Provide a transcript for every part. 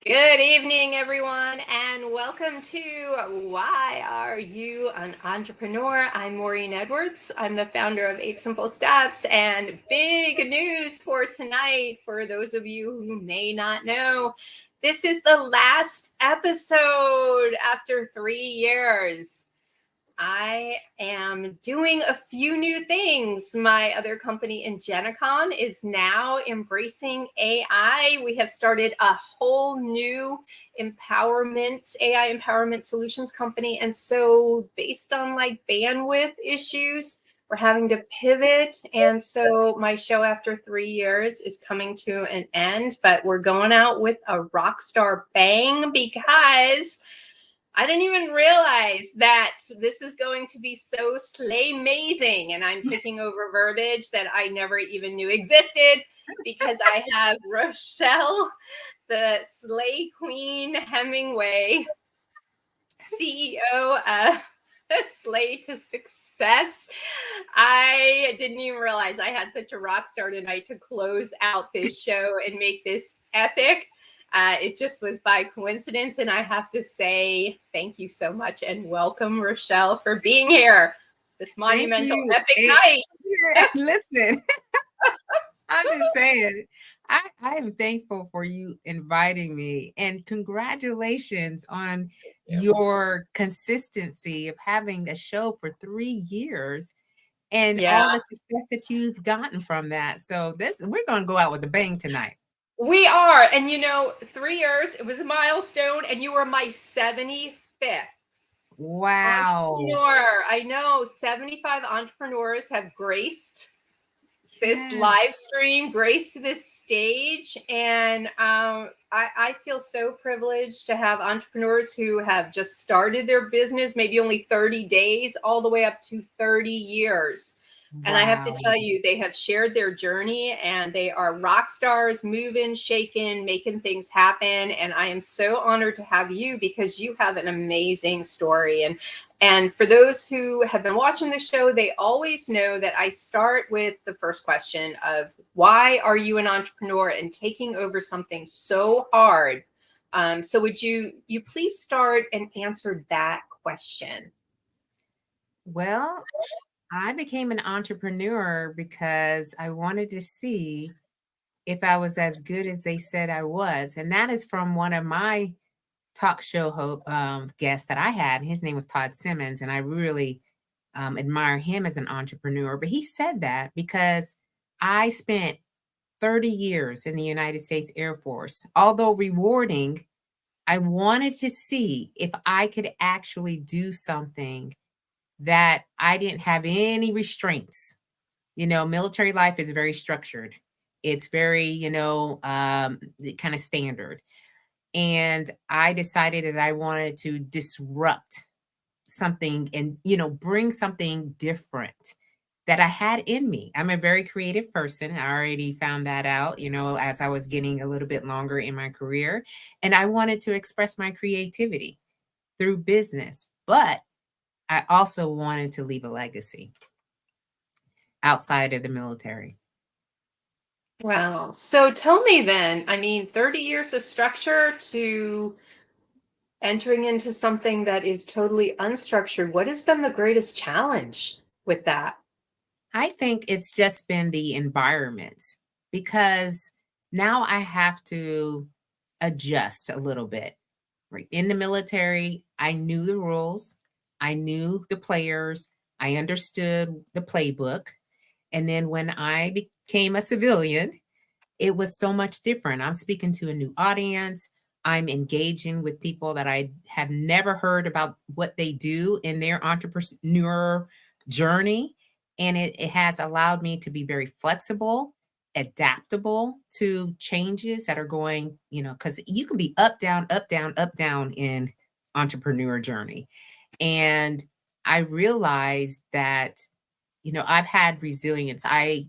Good evening, everyone, and welcome to Why Are You an Entrepreneur? I'm Maureen Edwards. I'm the founder of 8 Simple Steps, and big news for tonight for those of you who may not know. This is the last episode after 3 years. I am doing a few new things. My other company, Ingenicom, is now embracing AI. We have started a whole new AI empowerment solutions company. And so, based on like bandwidth issues, we're having to pivot. And so, my show after 3 years is coming to an end, but we're going out with a rock star bang because I didn't even realize that this is going to be so slay-mazing, and I'm taking over verbiage that I never even knew existed because I have Rochelle, the Slay Queen Hemingway, CEO of Slay to Success. I didn't even realize I had such a rock star tonight to close out this show and make this epic. It just was by coincidence, and I have to say thank you so much and welcome, Rochelle, for being here this Thank monumental you. epic night. Listen, I'm just saying, I am thankful for you inviting me, and congratulations on your consistency of having a show for 3 years and Yeah, all the success that you've gotten from that. So we're going to go out with a bang tonight. we are. And 3 years, it was a milestone, and you were my 75th Wow. entrepreneur. I know 75 entrepreneurs have graced this Yes. live stream, graced this stage, and I feel so privileged to have entrepreneurs who have just started their business, maybe only 30 days, all the way up to 30 years. And I have to Wow. tell you, they have shared their journey and they are rock stars, moving, shaking, making things happen. And I am so honored to have you because you have an amazing story. And for those who have been watching the show, they always know that I start with the first question of why are you an entrepreneur and taking over something so hard? So would you please start and answer that question? Well, I became an entrepreneur because I wanted to see if I was as good as they said I was. And that is from one of my talk show guests that I had. His name was Todd Simmons, and I really admire him as an entrepreneur. But he said that because I spent 30 years in the United States Air Force. Although rewarding, I wanted to see if I could actually do something that I didn't have any restraints. Military life is very structured. It's very, kind of standard. And I decided that I wanted to disrupt something and, bring something different that I had in me. I'm a very creative person. I already found that out, as I was getting a little bit longer in my career. And I wanted to express my creativity through business. But I also wanted to leave a legacy outside of the military. Wow. So tell me then, I mean, 30 years of structure to entering into something that is totally unstructured. What has been the greatest challenge with that? I think it's just been the environments because now I have to adjust a little bit. Right. In the military, I knew the rules, I knew the players, I understood the playbook. And then when I became a civilian, it was so much different. I'm speaking to a new audience. I'm engaging with people that I have never heard about what they do in their entrepreneur journey. And it has allowed me to be very flexible, adaptable to changes that are going, because you can be up, down, up, down, up, down in entrepreneur journey. And I realized that, I've had resilience. I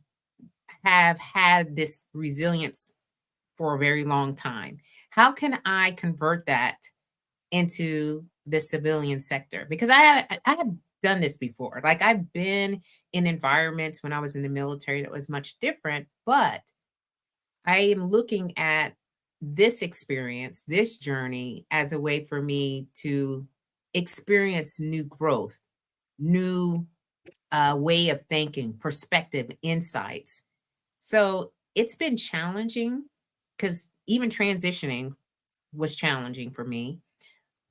have had this resilience for a very long time. How can I convert that into the civilian sector? Because I have done this before. Like I've been in environments when I was in the military that was much different, but I am looking at this experience, this journey, as a way for me to experience new growth, new way of thinking, perspective, insights. So it's been challenging because even transitioning was challenging for me.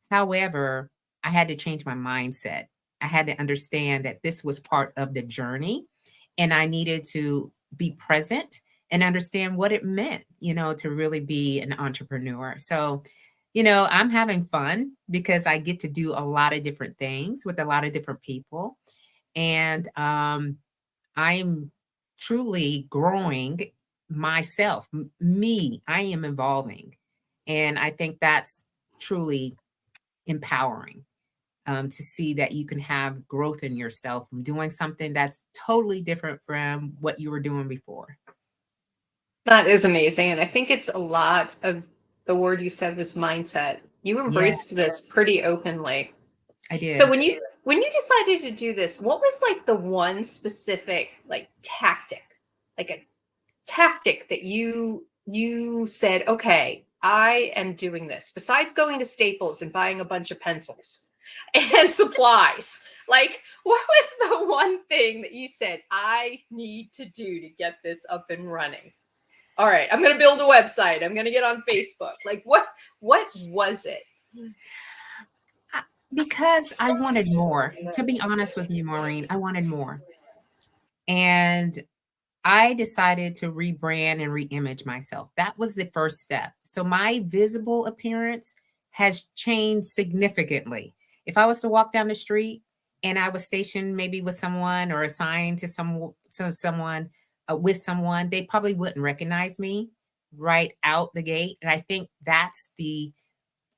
However, I had to change my mindset. I had to understand that this was part of the journey and I needed to be present and understand what it meant, to really be an entrepreneur. So, I'm having fun because I get to do a lot of different things with a lot of different people. And I'm truly growing myself, me. I am evolving. And I think that's truly empowering, to see that you can have growth in yourself from doing something that's totally different from what you were doing before. That is amazing. And I think it's a lot of the word you said was mindset. You Yeah, embraced this pretty openly. I So did. when you decided to do this, what was like the one specific like like a tactic that you said, okay, I am doing this, besides going to Staples and buying a bunch of pencils and supplies? Like, what was the one thing that you said, I need to do to get this up and running? All right, I'm going to build a website. I'm going to get on Facebook. Like, what was it? I- Because I wanted more. To be honest with you, Maureen, I wanted more. And I decided to rebrand and reimage myself. That was the first step. So my visible appearance has changed significantly. If I was to walk down the street and I was stationed maybe with someone or assigned to someone with someone, they probably wouldn't recognize me right out the gate. And I think that's the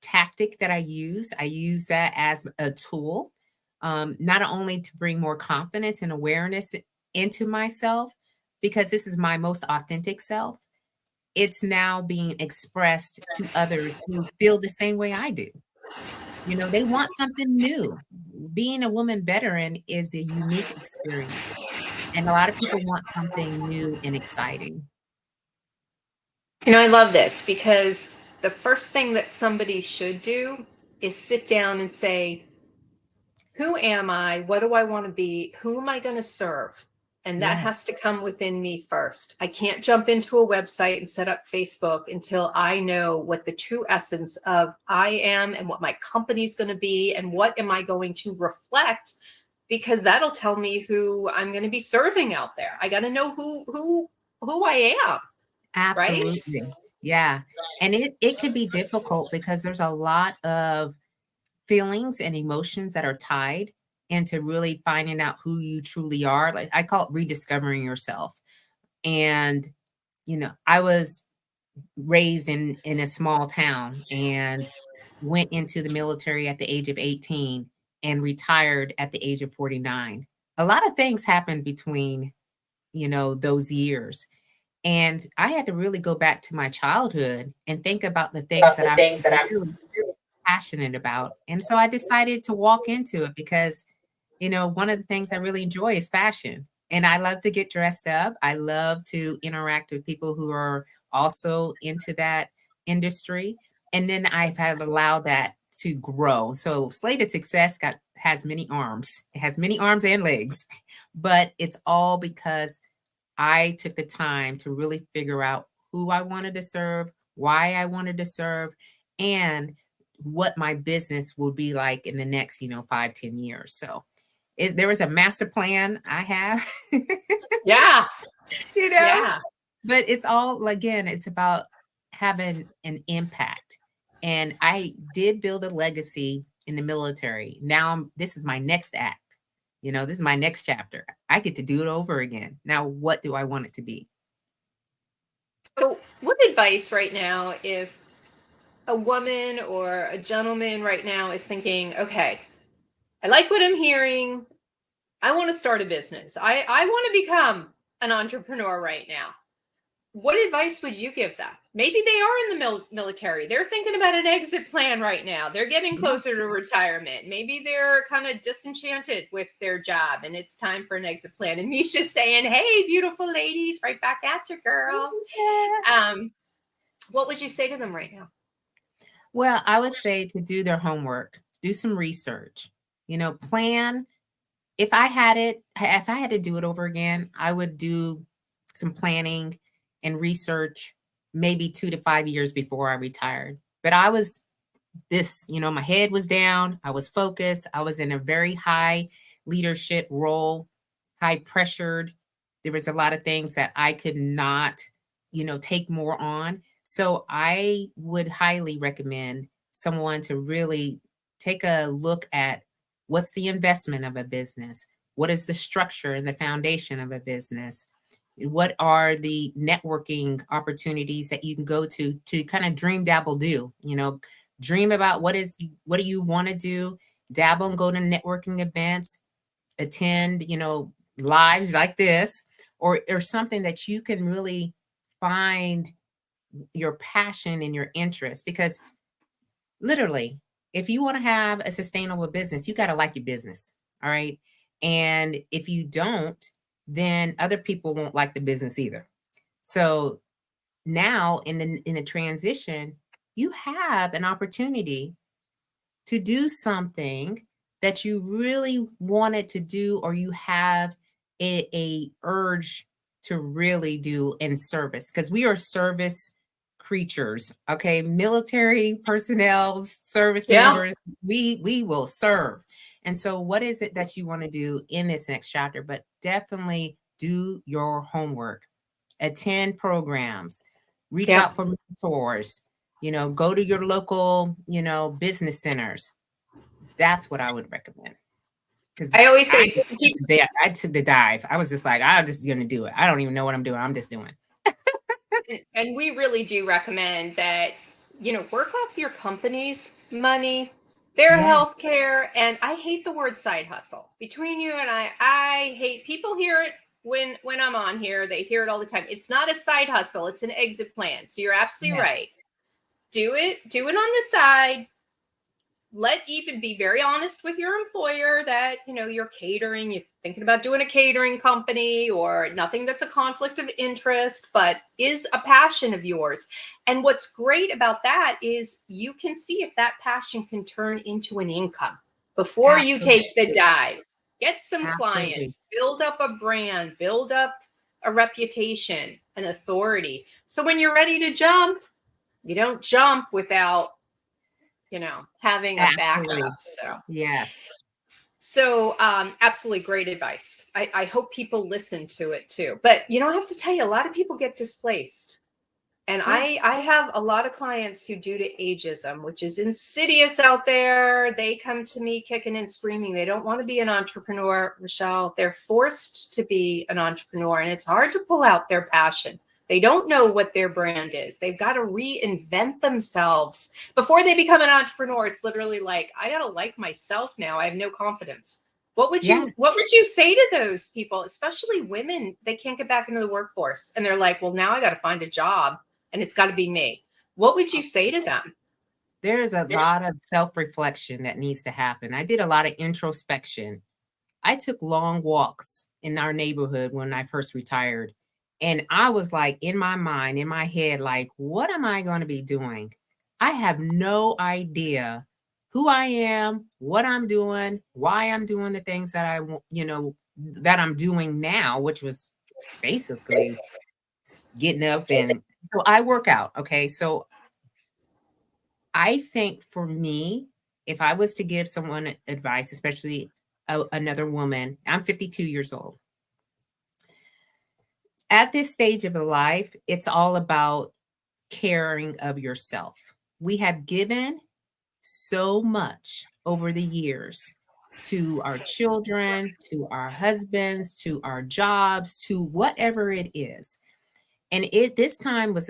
tactic that I use. I use that as a tool, not only to bring more confidence and awareness into myself, because this is my most authentic self. It's now being expressed to others who feel the same way I do. They want something new. Being a woman veteran is a unique experience, and a lot of people want something new and exciting. I love this because the first thing that somebody should do is sit down and say, who am I? What do I want to be? Who am I going to serve? And that Yeah, has to come within me first. I can't jump into a website and set up Facebook until I know what the true essence of I am and what my company's going to be and what am I going to reflect, because that'll tell me who I'm going to be serving out there. I got to know who I am, right? absolutely. Yeah. And it can be difficult because there's a lot of feelings and emotions that are tied into really finding out who you truly are. Like I call it rediscovering yourself. And I was raised in a small town and went into the military at the age of 18 and retired at the age of 49. A lot of things happened between, those years. And I had to really go back to my childhood and think about the things About that the I things was that I'm really passionate about. And so I decided to walk into it because, one of the things I really enjoy is fashion. And I love to get dressed up. I love to interact with people who are also into that industry. And then I've had allowed that to grow. So Slated Success has many arms. It has many arms and legs, but it's all because I took the time to really figure out who I wanted to serve, why I wanted to serve, and what my business will be like in the next, 5, 10 years. So there was a master plan I have, Yeah, you know, yeah. but it's all, again, it's about having an impact. And I did build a legacy in the military. Now this is my next act. This is my next chapter. I get to do it over again. Now, what do I want it to be? So, what advice right now, if a woman or a gentleman right now is thinking, okay, I like what I'm hearing. I want to start a business. I want to become an entrepreneur right now. What advice would you give them? Maybe they are in the military. They're thinking about an exit plan right now. They're getting Yeah, closer to retirement. Maybe they're kind of disenchanted with their job and it's time for an exit plan. And Misha's saying, hey, beautiful ladies, right back at you, girl. yeah. Um, What would you say to them right now? Well, I would say to do their homework, do some research, plan. If I had to do it over again, I would do some planning and research maybe 2 to 5 years before I retired. But I was my head was down, I was focused, I was in a very high leadership role, high pressured. There was a lot of things that I could not, take more on. So I would highly recommend someone to really take a look at what's the investment of a business, what is the structure and the foundation of a business, what are the networking opportunities that you can go to kind of dream dabble do, dream about what do you want to do, dabble and go to networking events, attend, lives like this, or something that you can really find your passion and your interest. Because literally, if you want to have a sustainable business, you got to like your business. All right. And if you don't, then other people won't like the business either. So now in the transition, you have an opportunity to do something that you really wanted to do, or you have a urge to really do in service, because we are service creatures. Okay, military personnel, service Yeah. members, we will serve. And so what is it that you want to do in this next chapter? But definitely do your homework, attend programs, reach Yeah. out for mentors, go to your local, business centers. That's what I would recommend. Because I always I say keep, I took the dive. I was just like, I'm just gonna do it. I don't even know what I'm doing. I'm just doing. and we really do recommend that, work off your company's money, their Yeah, health care. And I hate the word side hustle. Between you and I hate, people hear it when I'm on here, they hear it all the time. It's not a side hustle, it's an exit plan. So you're absolutely yeah, right. Do it on the side. Let even be very honest with your employer that you're catering, you're thinking about doing a catering company, or nothing that's a conflict of interest but is a passion of yours. And what's great about that is you can see if that passion can turn into an income before you take absolutely, the dive. Get some absolutely. clients, build up a brand, build up a reputation, an authority, so when you're ready to jump, you don't jump without having a Absolutely. backup. So absolutely great advice. I hope people listen to it too. But I have to tell you, a lot of people get displaced. And Yeah, I have a lot of clients who, due to ageism, which is insidious out there, they come to me kicking and screaming. They don't want to be an entrepreneur, Rochelle. They're forced to be an entrepreneur, and it's hard to pull out their passion. They don't know what their brand is. They've got to reinvent themselves before they become an entrepreneur. It's literally like, I got to like myself now. I have no confidence. yeah. What would you say to those people, especially women? They can't get back into the workforce and they're like, well, now I got to find a job and it's got to be me. What would you say to them? There's a lot of self-reflection that needs to happen. I did a lot of introspection. I took long walks in our neighborhood when I first retired. And I was like, in my mind, in my head, like, what am I going to be doing? I have no idea who I am, what I'm doing, why I'm doing the things that that I'm doing now, which was basically getting up. And so I work out. Okay. So I think for me, if I was to give someone advice, especially another woman, I'm 52 years old. At this stage of life, it's all about caring of yourself. We have given so much over the years to our children, to our husbands, to our jobs, to whatever it is. And this time was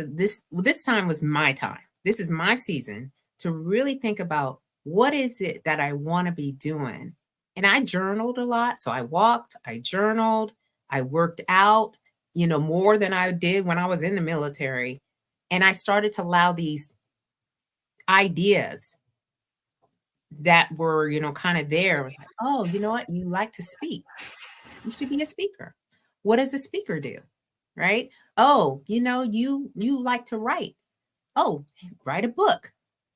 my time. This is my season to really think about what is it that I want to be doing. And I journaled a lot. So I walked, I journaled, I worked out, more than I did when I was in the military. And I started to allow these ideas that were, kind of there. I was like, oh, you know what? You like to speak. You should be a speaker. What does a speaker do? Right? Oh, you like to write. Oh, write a book.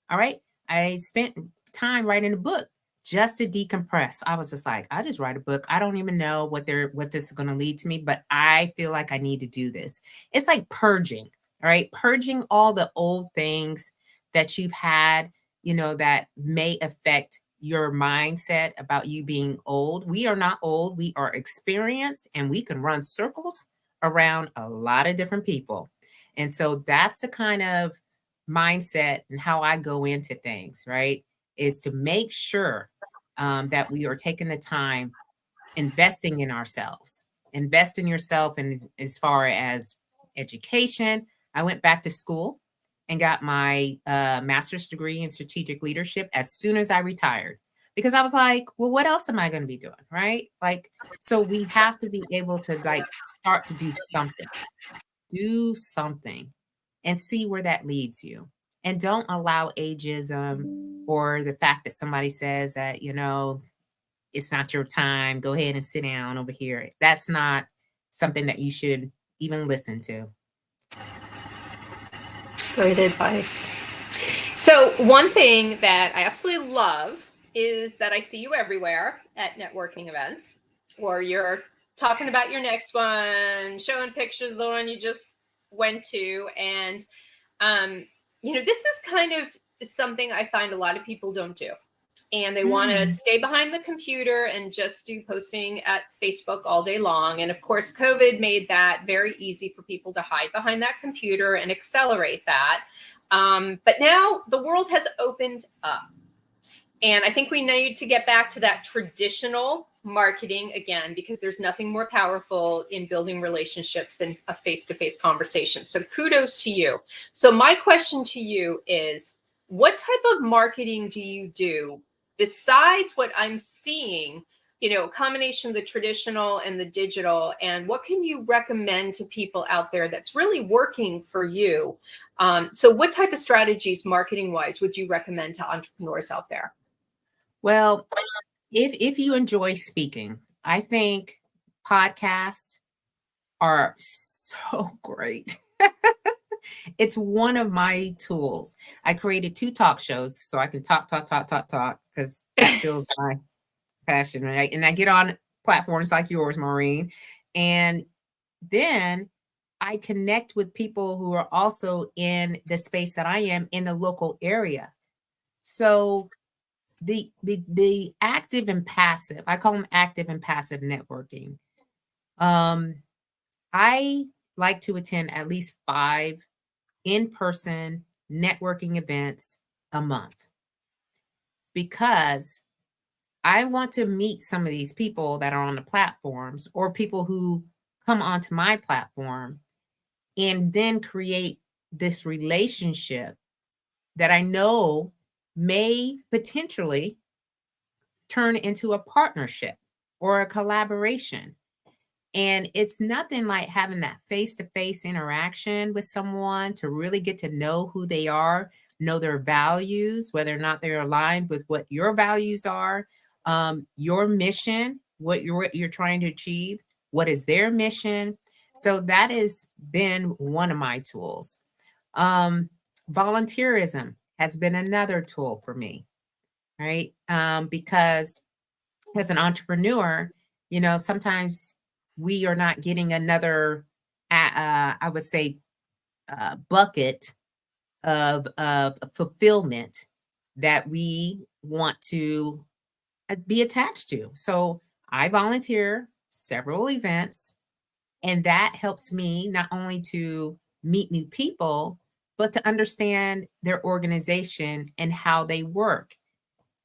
All right. I spent time writing a book just to decompress. I was just like, I just write a book. I don't even know what this is going to lead to me, but I feel like I need to do this. It's like purging, all right? Purging all the old things that you've had, that may affect your mindset about you being old. We are not old. We are experienced and we can run circles around a lot of different people. And so that's the kind of mindset and how I go into things, right? Is to make sure that we are taking the time investing in ourselves. Invest in yourself, and as far as education, I went back to school and got my master's degree in strategic leadership as soon as I retired because I was like, well, what else am I going to be doing, right? Like, so we have to be able to like start to do something and see where that leads you. And don't allow ageism or the fact that somebody says that, it's not your time. Go ahead and sit down over here. That's not something that you should even listen to. Great advice. So, one thing that I absolutely love is that I see you everywhere at networking events, or you're talking about your next one, showing pictures of the one you just went to. And, um, this is kind of something I find a lot of people don't do. And they want to Mm. stay behind the computer and just do posting at Facebook all day long. And of course, COVID made that very easy for people to hide behind that computer and accelerate that. But now the world has opened up. And I think we need to get back to that traditional marketing again, because there's nothing more powerful in building relationships than a face-to-face conversation. So kudos to you. So my question to you is, what type of marketing do you do besides what I'm seeing, a combination of the traditional and the digital, and what can you recommend to people out there that's really working for you? So what type of strategies marketing wise would you recommend to entrepreneurs out there? Well, if you enjoy speaking, I think podcasts are so great. It's one of my tools. I created 2 talk shows so I can talk because that feels my passion, right? And I get on platforms like yours, Maureen, and then I connect with people who are also in the space that I am in the local area. So the active and passive, I call them active and passive networking. Um, I like to attend at least 5 in-person networking events a month because I want to meet some of these people that are on the platforms or people who come onto my platform and then create this relationship that I know may potentially turn into a partnership or a collaboration. And it's nothing like having that face to face interaction with someone to really get to know who they are, know their values, whether or not they're aligned with what your values are, your mission, what you're trying to achieve, what is their mission. So that has been one of my tools. Um, Volunteerism has been another tool for me, right? Because as an entrepreneur, sometimes we are not getting another, I would say, bucket of fulfillment that we want to be attached to. So I volunteer several events, and that helps me not only to meet new people, but to understand their organization and how they work,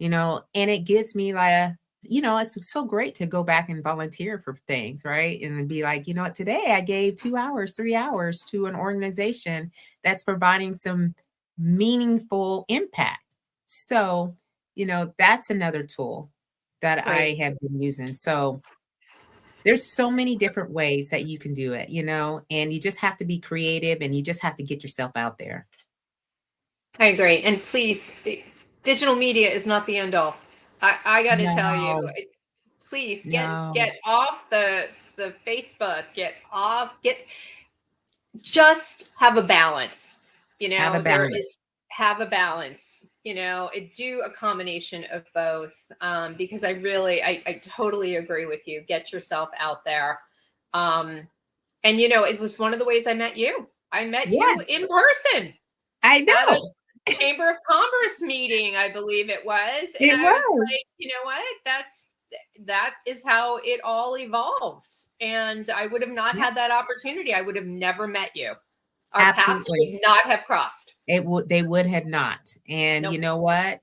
and it gives me like it's so great to go back and volunteer for things, right? And then be like, you know what, today I gave 2 hours, 3 hours to an organization that's providing some meaningful impact. So, that's another tool that I Great. have been using. So there's so many different ways that you can do it, and you just have to be creative and you just have to get yourself out there. I agree. And please, digital media is not the end all. I got to tell you, No, please no. get off the Facebook. Get off. Just have a balance. Have a There balance. is have a balance, do a combination of both. Because I totally agree with you. Get yourself out there. Um, and it was one of the ways I met you. I met you Yes, in person I at a know. Chamber of Commerce meeting, I believe it was. And It I was was. like, you know what? That is how it all evolved. And I would have not Yeah, had that opportunity. I would have never met you. Our paths absolutely. would not have crossed. They would have not. And you Nope. know what?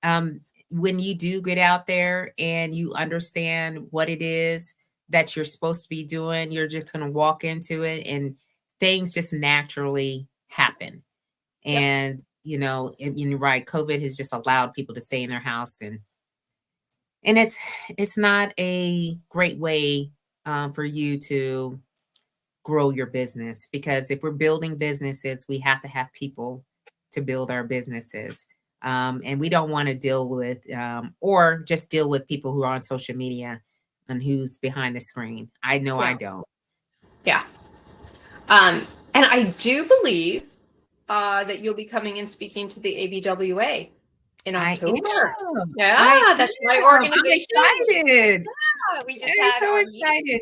Um, when you do get out there and you understand what it is that you're supposed to be doing, you're just going to walk into it and things just naturally happen. Yep. And, and you're right, COVID has just allowed people to stay in their house and it's not a great way for you to grow your business because if we're building businesses, we have to have people to build our businesses. And we don't want to deal with or just deal with people who are on social media and who's behind the screen. I know I Yeah. don't. Yeah. And I do believe that you'll be coming and speaking to the ABWA in I October. am. I Yeah, that's my am. I'm organization. excited. We just I'm had so our meeting. excited.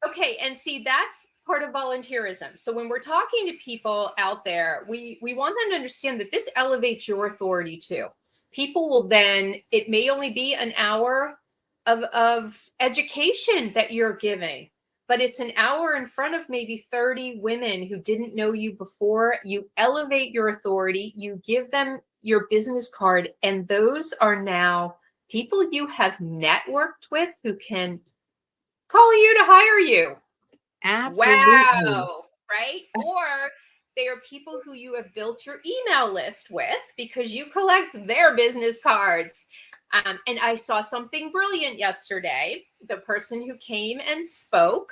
Okay, and see, that's part of volunteerism. So when we're talking to people out there, we want them to understand that this elevates your authority too. People will then, it may only be an hour of education that you're giving, but it's an hour in front of maybe 30 women who didn't know you before. You elevate your authority, you give them your business card, and those are now people you have networked with who can call you to hire you. Absolutely. Wow, right? Or they are people who you have built your email list with because you collect their business cards. And I saw something brilliant yesterday. The person who came and spoke,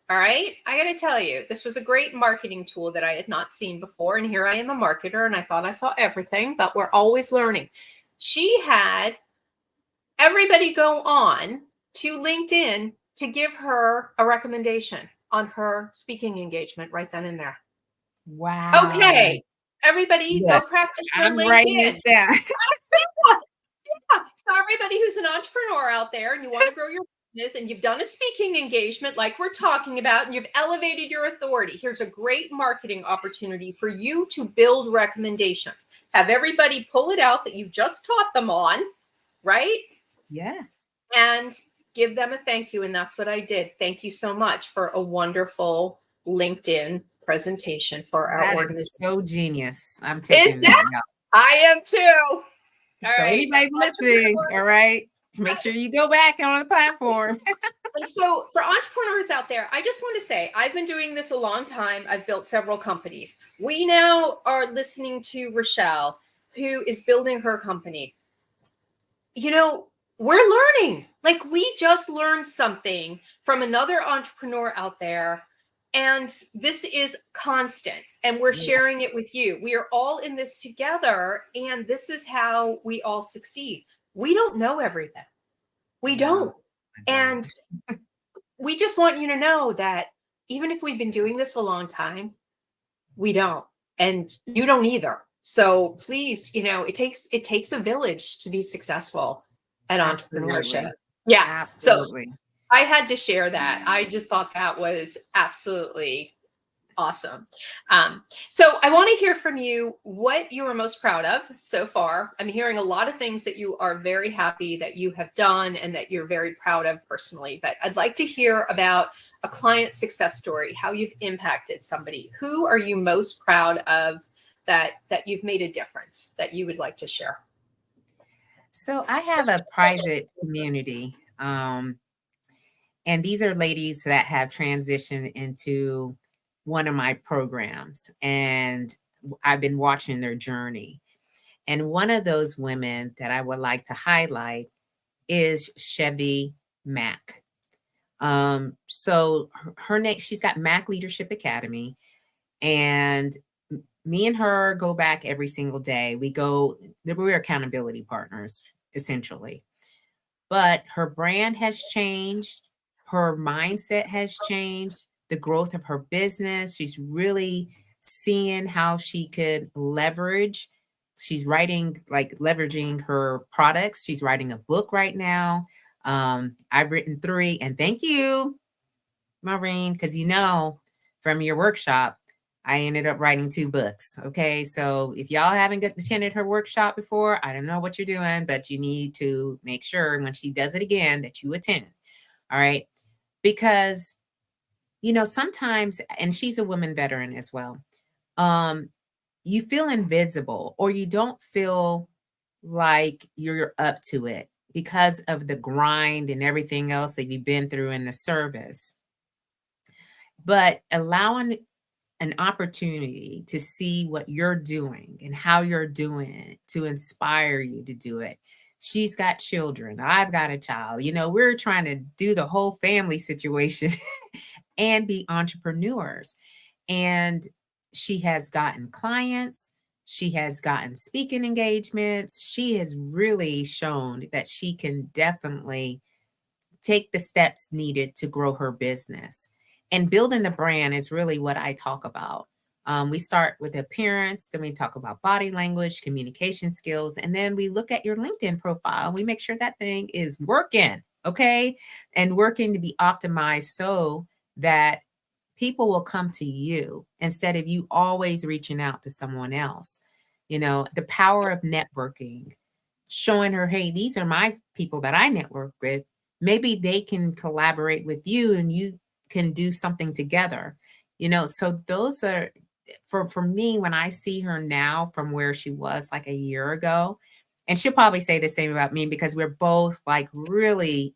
all right, I got to tell you, this was a great marketing tool that I had not seen before. And here I am a marketer and I thought I saw everything, but we're always learning. She had everybody go on to LinkedIn to give her a recommendation on her speaking engagement right then and there. Wow. Okay, everybody go Look, practice your I'm writing it LinkedIn. down. So everybody who's an entrepreneur out there and you want to grow your business and you've done a speaking engagement like we're talking about and you've elevated your authority, here's a great marketing opportunity for you to build recommendations. Have everybody pull it out that you just taught them on, right? Yeah. And give them a thank you. And that's what I did. Thank you so much for a wonderful LinkedIn presentation for our That is organization. so genius. I'm Is taking that that? now. I am too. All So right. anybody's listening, all right, make sure you go back on the platform. And so for entrepreneurs out there, I just want to say I've been doing this a long time. I've built several companies. We now are listening to Rochelle, who is building her company. We're learning. Like we just learned something from another entrepreneur out there. And this is constant. And we're Yeah. sharing it with you. We are all in this together. And this is how we all succeed. We don't know everything. We No, don't. I don't. And we just want you to know that even if we've been doing this a long time, we don't. And you don't either. So please, it takes a village to be successful at entrepreneurship. Absolutely. Yeah. So Absolutely. I had to share that. I just thought that was absolutely awesome. So I want to hear from you what you are most proud of so far. I'm hearing a lot of things that you are very happy that you have done and that you're very proud of personally. But I'd like to hear about a client success story, how you've impacted somebody. Who are you most proud of that you've made a difference that you would like to share? So I have a private community, and these are ladies that have transitioned into one of my programs, and I've been watching their journey. And one of those women that I would like to highlight is Chevy Mack. So her name, she's got Mac Leadership Academy, and me and her go back every single day. We're accountability partners, essentially. But her brand has changed, her mindset has changed, the growth of her business. She's really seeing how she could leverage. She's writing, like leveraging her products. She's writing a book right now. I've written three, and thank you, Maureen, because from your workshop, I ended up writing two books. Okay. So if y'all haven't attended her workshop before, I don't know what you're doing, but you need to make sure when she does it again that you attend. All right. Because, sometimes, and she's a woman veteran as well, um, you feel invisible or you don't feel like you're up to it because of the grind and everything else that you've been through in the service. But allowing an opportunity to see what you're doing and how you're doing it to inspire you to do it. She's got children. I've got a child. We're trying to do the whole family situation and be entrepreneurs. And she has gotten clients. She has gotten speaking engagements. She has really shown that she can definitely take the steps needed to grow her business. And building the brand is really what I talk about. We start with appearance, then we talk about body language, communication skills, and then we look at your LinkedIn profile. We make sure that thing is working, okay? And working to be optimized so that people will come to you instead of you always reaching out to someone else. The power of networking, showing her, hey, these are my people that I network with. Maybe they can collaborate with you and you can do something together. So those are for me when I see her now from where she was like a year ago. And she'll probably say the same about me because we're both like really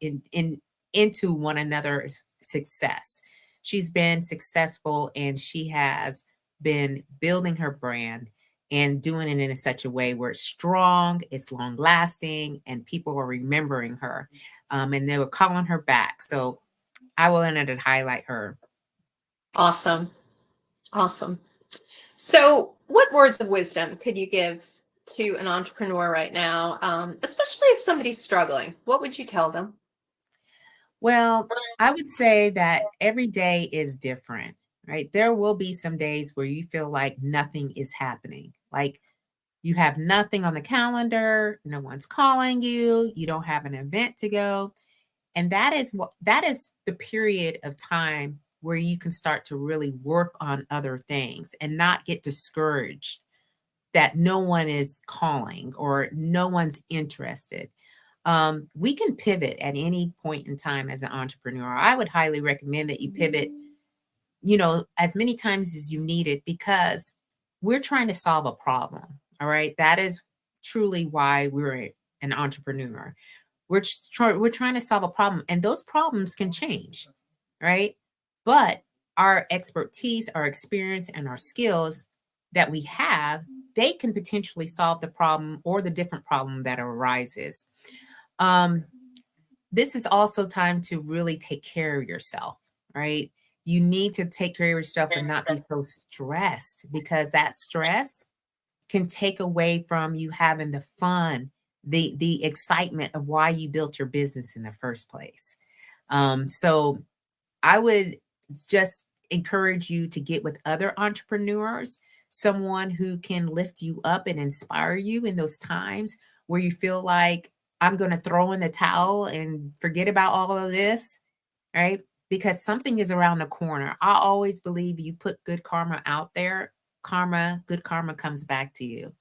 into one another's success. She's been successful and she has been building her brand and doing it in such a way where it's strong, it's long lasting, and people are remembering her. And they were calling her back. So I wanted to highlight her. Awesome. Awesome. So, what words of wisdom could you give to an entrepreneur right now, especially if somebody's struggling? What would you tell them? Well, I would say that every day is different, right? There will be some days where you feel like nothing is happening. Like you have nothing on the calendar, no one's calling you, you don't have an event to go. And that is the period of time where you can start to really work on other things and not get discouraged that no one is calling or no one's interested. We can pivot at any point in time as an entrepreneur. I would highly recommend that you pivot, as many times as you need it because we're trying to solve a problem. All right. That is truly why we're an entrepreneur. We're trying to solve a problem, and those problems can change, right? But our expertise, our experience, and our skills that we have, they can potentially solve the problem or the different problem that arises. Um, this is also time to really take care of yourself, right? You need to take care of yourself and not be so stressed because that stress can take away from you having the fun, the excitement of why you built your business in the first place. So I would just encourage you to get with other entrepreneurs, someone who can lift you up and inspire you in those times where you feel like I'm going to throw in the towel and forget about all of this, right? Because something is around the corner. I always believe you put good karma out there, good karma comes back to you.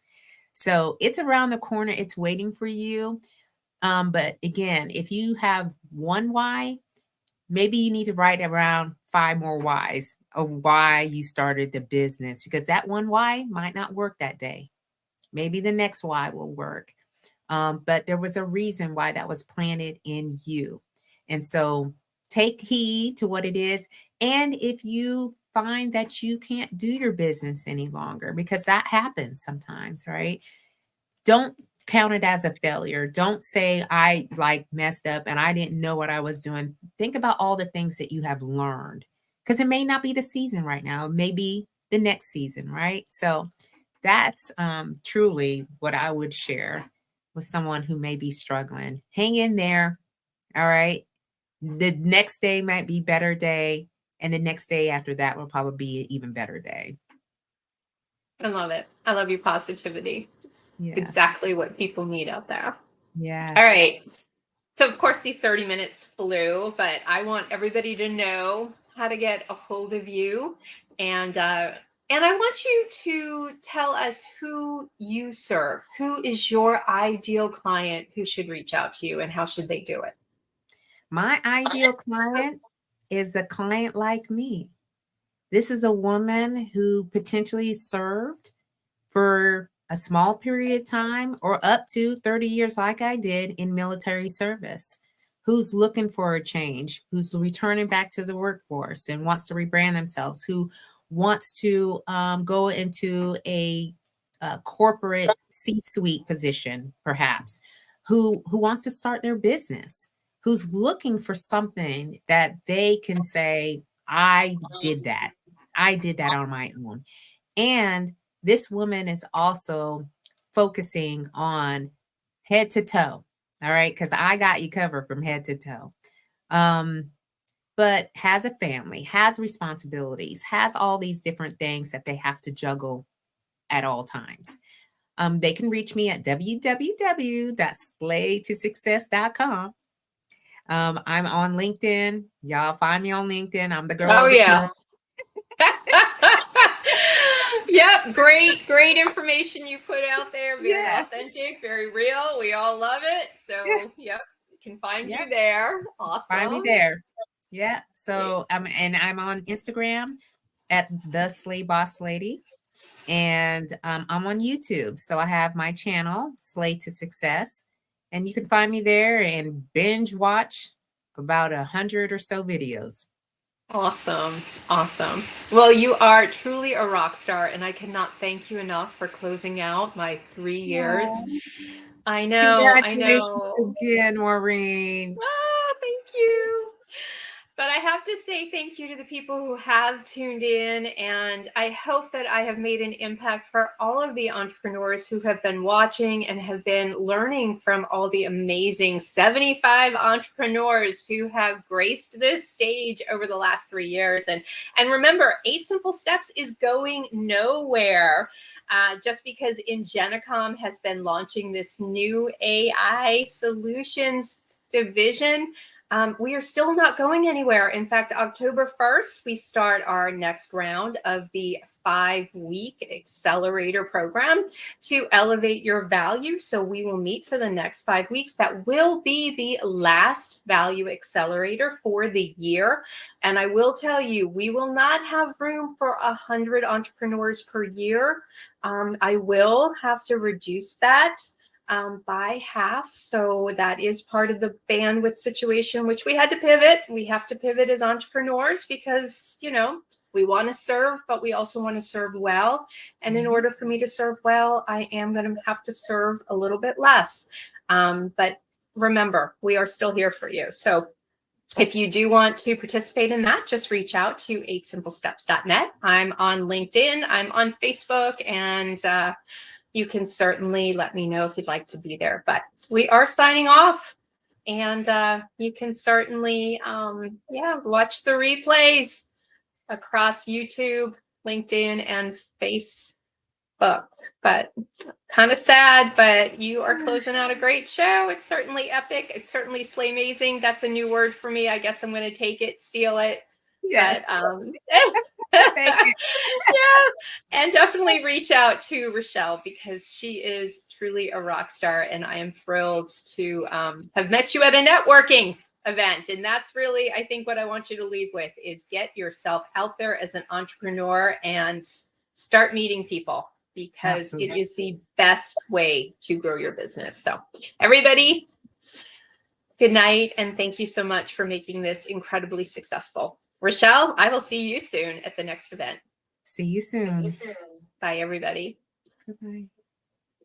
So it's around the corner, it's waiting for you. But again, if you have one why, maybe you need to write around five more whys of why you started the business because that one why might not work that day. Maybe the next why will work. But there was a reason why that was planted in you. And so take heed to what it is. And if you find that you can't do your business any longer, because that happens sometimes, right? Don't count it as a failure. Don't say I like messed up and I didn't know what I was doing. Think about all the things that you have learned because it may not be the season right now. It may be the next season, right? So that's truly what I would share with someone who may be struggling. Hang in there. All right. The next day might be better day. And the next day after that will probably be an even better day. I love it. I love your positivity. Yes. Exactly what people need out there. All Yes. right. So, of course, these 30 minutes flew, but I want everybody to know how to get a hold of you. And I want you to tell us who you serve. Who is your ideal client who should reach out to you, and how should they do it? My ideal client is a client like me. This is a woman who potentially served for a small period of time or up to 30 years, like I did in military service, who's looking for a change, who's returning back to the workforce and wants to rebrand themselves, who wants to go into a corporate C-suite position, perhaps, who wants to start their business, who's looking for something that they can say, I did that. I did that on my own. And this woman is also focusing on head to toe. All right. Because I got you covered from head to toe. Um, but has a family, has responsibilities, has all these different things that they have to juggle at all times. They can reach me at www.slaytosuccess.com. I'm on LinkedIn. Y'all find me on LinkedIn. I'm the girl Oh, of the yeah. pin. Yep, great information you put out there. Very Yeah. authentic, very real. We all love it. So, yep, you can find Yeah. you there. Find me Awesome. there. Yeah. So and I'm on Instagram at the Slay Boss Lady. And I'm on YouTube. So I have my channel, Slay to Success. And you can find me there and binge watch about 100 or so videos. Awesome. Awesome. Well, you are truly a rock star, and I cannot thank you enough for closing out my 3 years. Oh, I know, I congratulations know. again, Maureen. Ah, thank you. But I have to say thank you to the people who have tuned in, and I hope that I have made an impact for all of the entrepreneurs who have been watching and have been learning from all the amazing 75 entrepreneurs who have graced this stage over the last 3 years. And remember, 8 Simple Steps is going nowhere. Just because Ingenicom has been launching this new AI solutions division, we are still not going anywhere. In fact, October 1st, we start our next round of the 5-week accelerator program to elevate your value. So we will meet for the next 5 weeks. That will be the last value accelerator for the year. And I will tell you, we will not have room for 100 entrepreneurs per year. I will have to reduce that by half. So that is part of the bandwidth situation, which we had to pivot. We have to pivot as entrepreneurs because, we want to serve, but we also want to serve well. And in order for me to serve well, I am going to have to serve a little bit less. But remember, we are still here for you. So if you do want to participate in that, just reach out to 8simplesteps.net. I'm on LinkedIn, I'm on Facebook, and you can certainly let me know if you'd like to be there. But we are signing off, and you can certainly, watch the replays across YouTube, LinkedIn, and Facebook. But kind of sad, but you are closing out a great show. It's certainly epic. It's certainly slayamazing. That's a new word for me. I guess I'm going to take it, steal it. Yes. But Take it. yeah, and definitely reach out to Rochelle because she is truly a rock star, and I am thrilled to have met you at a networking event. And that's really, I think, what I want you to leave with is get yourself out there as an entrepreneur and start meeting people, because it Absolutely. is the best way to grow your business. So everybody, good night, and thank you so much for making this incredibly successful. Rochelle, I will see you soon at the next event. See you soon. Bye, everybody. Goodbye.